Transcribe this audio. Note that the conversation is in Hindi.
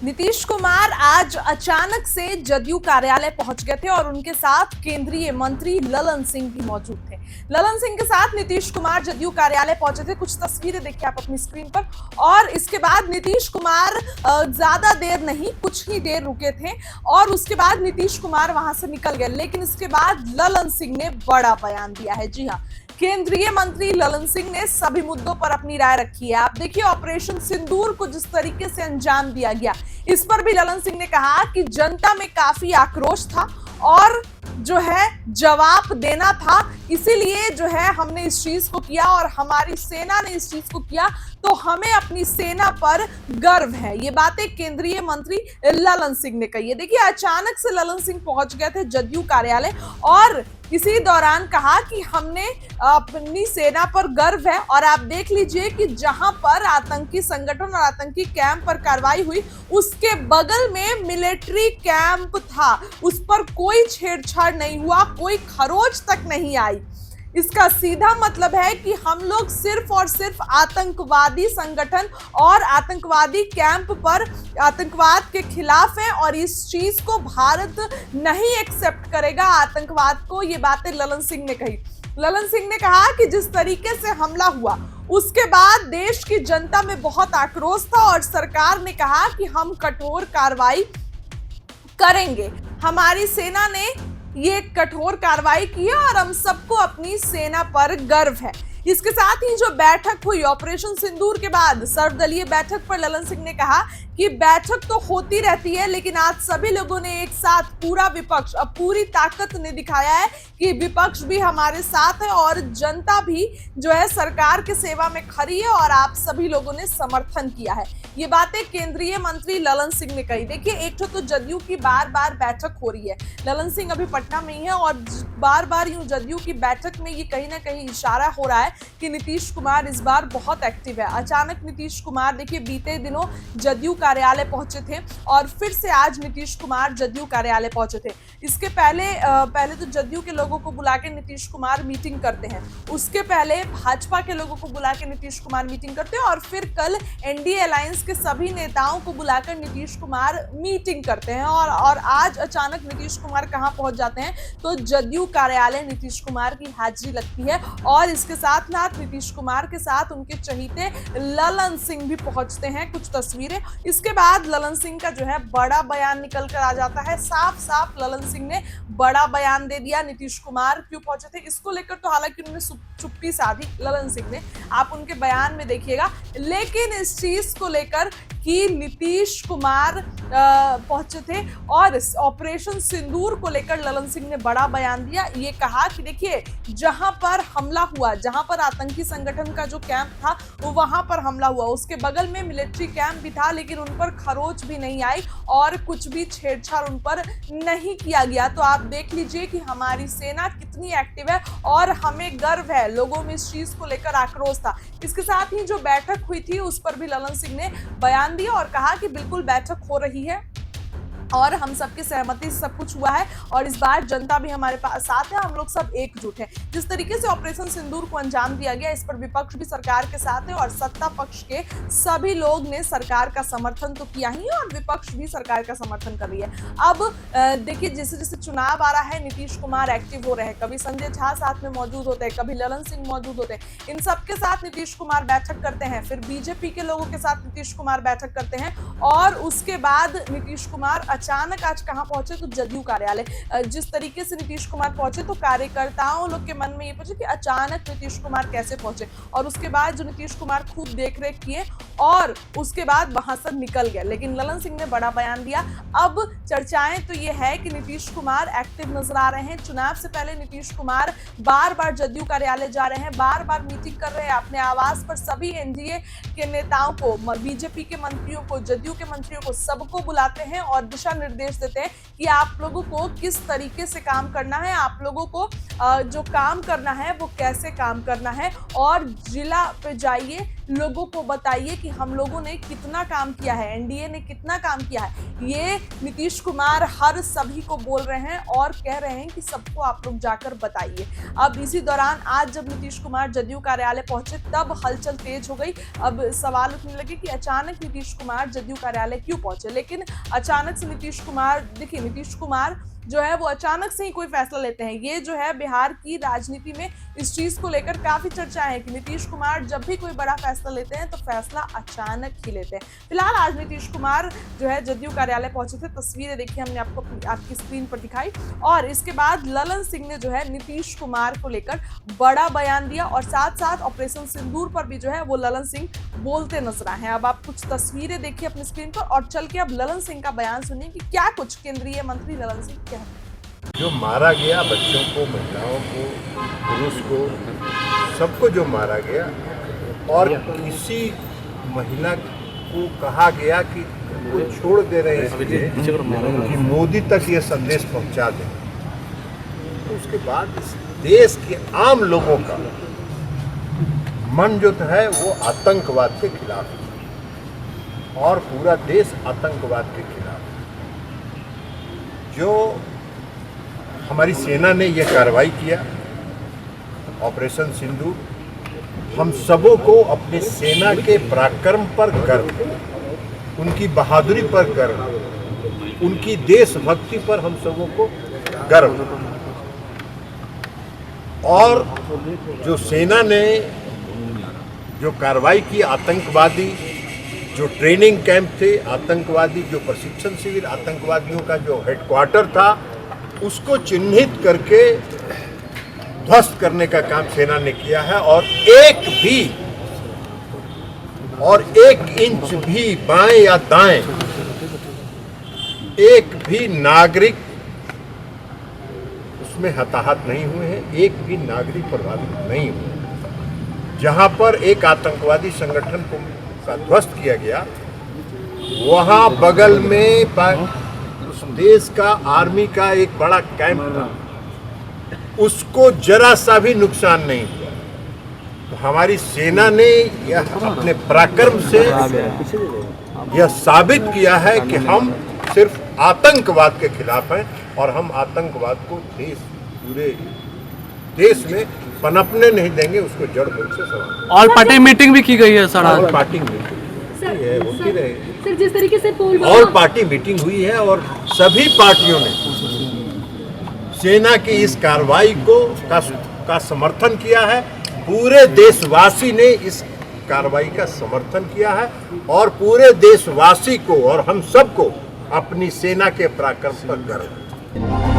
नीतीश कुमार आज अचानक से जदयू कार्यालय पहुंच गए थे और उनके साथ केंद्रीय मंत्री ललन सिंह भी मौजूद थे। ललन सिंह के साथ नीतीश कुमार जदयू कार्यालय पहुंचे थे। कुछ तस्वीरें देखिए आप अपनी स्क्रीन पर। और इसके बाद नीतीश कुमार ज्यादा देर नहीं, कुछ ही देर रुके थे और उसके बाद नीतीश कुमार वहां से निकल गए। लेकिन इसके बाद ललन सिंह ने बड़ा बयान दिया है। जी हाँ, केंद्रीय मंत्री ललन सिंह ने सभी मुद्दों पर अपनी राय रखी है। आप देखिए, ऑपरेशन सिंदूर को जिस तरीके से अंजाम दिया गया, इस पर भी ललन सिंह ने कहा कि जनता में काफी आक्रोश था और जो है जवाब देना था, इसीलिए जो है हमने इस चीज को किया और हमारी सेना ने इस चीज को किया, तो हमें अपनी सेना पर गर्व है। ये बातें केंद्रीय मंत्री ललन सिंह ने कही है। देखिए, अचानक से ललन सिंह पहुंच गए थे जदयू कार्यालय और इसी दौरान कहा कि हमने अपनी सेना पर गर्व है। और आप देख लीजिए कि जहां पर आतंकी संगठन और आतंकी कैंप पर कार्रवाई हुई, उसके बगल में मिलिट्री कैंप था, उस पर कोई छेड़छाड़ नहीं हुआ, कोई खरोच तक नहीं आई। इसका सीधा मतलब है कि हम लोग सिर्फ और सिर्फ आतंकवादी संगठन और आतंकवादी कैंप पर आतंकवाद के खिलाफ हैं और इस चीज को भारत नहीं एक्सेप्ट करेगा, आतंकवाद को। ये बातें ललन सिंह ने कही। ललन सिंह ने कहा कि जिस तरीके से हमला हुआ, उसके बाद देश की जनता में बहुत आक्रोश था और सरकार ने कहा कि हम कठोर कार्रवाई करेंगे। हमारी सेना ने ये कठोर कार्रवाई की है और हम सबको अपनी सेना पर गर्व है। इसके साथ ही जो बैठक हुई ऑपरेशन सिंदूर के बाद, सर्वदलीय बैठक पर ललन सिंह ने कहा कि बैठक तो होती रहती है, लेकिन आज सभी लोगों ने एक साथ, पूरा विपक्ष अब पूरी ताकत ने दिखाया है कि विपक्ष भी हमारे साथ है और जनता भी जो है सरकार के सेवा में खड़ी है और आप सभी लोगों ने समर्थन किया है। ये बातें केंद्रीय मंत्री ललन सिंह ने कही। देखिए, एक तो जदयू की बार बार बैठक हो रही है, ललन सिंह अभी पटना में ही है और बार बार यूं जदयू की बैठक में ये कहीं ना कहीं इशारा हो रहा है कि नीतीश कुमार इस बार बहुत एक्टिव है। अचानक नीतीश कुमार देखिए बीते दिनों जदयू कार्यालय पहुंचे थे और फिर से आज नीतीश कुमार जदयू कार्यालय पहुंचे थे। इसके पहले तो जदयू के लोगों को बुला के नीतीश कुमार मीटिंग करते हैं, उसके पहले भाजपा के लोगों को बुला के नीतीश कुमार मीटिंग करते हैं और फिर कल एनडीए अलायंस के सभी नेताओं को बुलाकर नीतीश कुमार मीटिंग करते हैं। और आज अचानक नीतीश कुमार कहां पहुंच जाते हैं, तो जदयू कार्यालय नीतीश कुमार की हाजिरी लगती है और इसके साथ नीतीश कुमार के साथ उनके चहीते ललन सिंह भी पहुंचते हैं। कुछ तस्वीरें, इसके बाद ललन सिंह का जो है बड़ा बयान निकल कर आ जाता है। साफ साफ ललन सिंह ने बड़ा बयान दे दिया। नीतीश कुमार क्यों पहुंचे थे इसको लेकर तो हालांकि उन्होंने चुप्पी साधी ललन सिंह ने, आप उनके बयान में देखिएगा। लेकिन इस चीज को लेकर कि नीतीश कुमार पहुंचे थे और इस ऑपरेशन सिंदूर को लेकर ललन सिंह ने बड़ा बयान दिया। ये कहा कि देखिए, जहां पर हमला हुआ, जहां पर आतंकी संगठन का जो कैंप था वो वहां पर हमला हुआ, उसके बगल में मिलिट्री कैंप भी था, लेकिन उन पर खरोच भी नहीं आई और कुछ भी छेड़छाड़ उन पर नहीं किया गया। तो आप देख लीजिए कि हमारी सेना कितनी एक्टिव है और हमें गर्व है। लोगों में इस चीज को लेकर आक्रोश था। इसके साथ ही जो बैठक हुई थी उस पर भी ललन सिंह ने बयान दिया और कहा कि बिल्कुल बैठक हो रही है और हम सबकी सहमति से सब कुछ हुआ है और इस बार जनता भी हमारे पास साथ है, हम लोग सब एकजुट हैं। जिस तरीके से ऑपरेशन सिंदूर को अंजाम दिया गया, इस पर विपक्ष भी सरकार के साथ है और सत्ता पक्ष के सभी लोग ने सरकार का समर्थन तो किया ही और विपक्ष भी सरकार का समर्थन कर रही है। अब देखिए, जैसे जैसे चुनाव आ रहा है, नीतीश कुमार एक्टिव हो रहे हैं, कभी संजय झा साथ में मौजूद होते हैं, कभी ललन सिंह मौजूद होते हैं, इन सबके साथ नीतीश कुमार बैठक करते हैं, फिर बीजेपी के लोगों के साथ नीतीश कुमार बैठक करते हैं और उसके बाद नीतीश कुमार अचानक आज कहां पहुंचे, तो जदयू कार्यालय। जिस तरीके से नीतीश कुमार पहुंचे तो कार्यकर्ताओं लोग के मन में ये पूछे कि अचानक नीतीश कुमार कैसे पहुंचे, और उसके बाद जो नीतीश कुमार खूब देख रेख किए और उसके बाद वहां से निकल गए। लेकिन ललन सिंह ने बड़ा बयान दिया। अब चर्चाएं तो ये है कि नीतीश कुमार एक्टिव नजर आ रहे हैं। चुनाव से पहले नीतीश कुमार बार बार जदयू कार्यालय जा रहे हैं, बार बार मीटिंग कर रहे हैं अपने आवास पर। सभी एनडीए के नेताओं को, बीजेपी के मंत्रियों को, जदयू के मंत्रियों को, सबको बुलाते हैं और दिशा निर्देश देते हैं कि आप लोगों को किस तरीके से काम करना है, आप लोगों को जो काम करना है वो कैसे काम करना है और जिला पे जाइए, लोगों को बताइए कि हम लोगों ने कितना काम किया है, एनडीए ने कितना काम किया है। ये नीतीश कुमार हर सभी को बोल रहे हैं और कह रहे हैं कि सबको आप लोग जाकर बताइए। अब इसी दौरान आज जब नीतीश कुमार जदयू कार्यालय पहुंचे तब हलचल तेज हो गई। अब सवाल उठने लगे कि अचानक नीतीश कुमार जदयू कार्यालय क्यों पहुंचे, लेकिन अचानक से नीतीश कुमार, देखिए नीतीश कुमार जो है वो अचानक से ही कोई फैसला लेते हैं। ये जो है बिहार की राजनीति में इस चीज को लेकर काफी चर्चाएं हैं कि नीतीश कुमार जब भी कोई बड़ा फैसला लेते हैं तो फैसला अचानक ही लेते हैं। फिलहाल आज नीतीश कुमार जो है जदयू कार्यालय पहुंचे थे, तस्वीरें देखिए हमने आपको आपकी स्क्रीन पर दिखाई, और इसके बाद ललन सिंह ने जो है नीतीश कुमार को लेकर बड़ा बयान दिया और साथ साथ ऑपरेशन सिंदूर पर भी जो है वो ललन सिंह बोलते नजर आए हैं। अब आप कुछ तस्वीरें देखिए अपनी स्क्रीन पर और चल के अब ललन सिंह का बयान सुनिए कि क्या कुछ केंद्रीय मंत्री ललन सिंह कहते हैं। जो मारा गया बच्चों को, महिलाओं को, पुरुष को, सबको जो मारा गया, और किसी महिला को कहा गया कि वो छोड़ दे रहे हैं इसलिए कि मोदी तक ये संदेश पहुंचा दें, तो उसके बाद इस देश के आम लोगों का मन जो है वो आतंकवाद के खिलाफ है और पूरा देश आतंकवाद के खिलाफ है। जो हमारी सेना ने यह कार्रवाई किया, ऑपरेशन सिंदूर, हम सबों को अपनी सेना के पराक्रम पर गर्व, उनकी बहादुरी पर गर्व, उनकी देशभक्ति पर हम सबों को गर्व। और जो सेना ने जो कार्रवाई की, आतंकवादी जो ट्रेनिंग कैंप थे, आतंकवादी जो प्रशिक्षण शिविर, आतंकवादियों का जो हेडक्वार्टर था, उसको चिन्हित करके ध्वस्त करने का काम सेना ने किया है। और एक इंच भी बाएं या दाएं एक भी नागरिक उसमें हताहत नहीं हुए हैं, एक भी नागरिक प्रभावित नहीं हुए। जहां पर एक आतंकवादी संगठन को का ध्वस्त किया गया, वहां बगल में देश का आर्मी का एक बड़ा कैंप था, उसको जरा सा भी नुकसान नहीं हुआ। तो हमारी सेना ने यह अपने पराक्रम से यह साबित किया है कि हम सिर्फ आतंकवाद के खिलाफ हैं और हम आतंकवाद को पूरे देश में पनपने नहीं देंगे, उसको जड़ मूल से समाप्त। ऑल पार्टी मीटिंग भी की गई है सर, ऑल पार्टी मीटिंग होती रहेगी सर। जिस तरीके से ऑल पार्टी मीटिंग हुई है और सभी पार्टियों ने सेना की इस कार्रवाई का समर्थन किया है। पूरे देशवासी ने इस कार्रवाई का समर्थन किया है और पूरे देशवासी को और हम सबको अपनी सेना के पराक्रम पर गर्व है।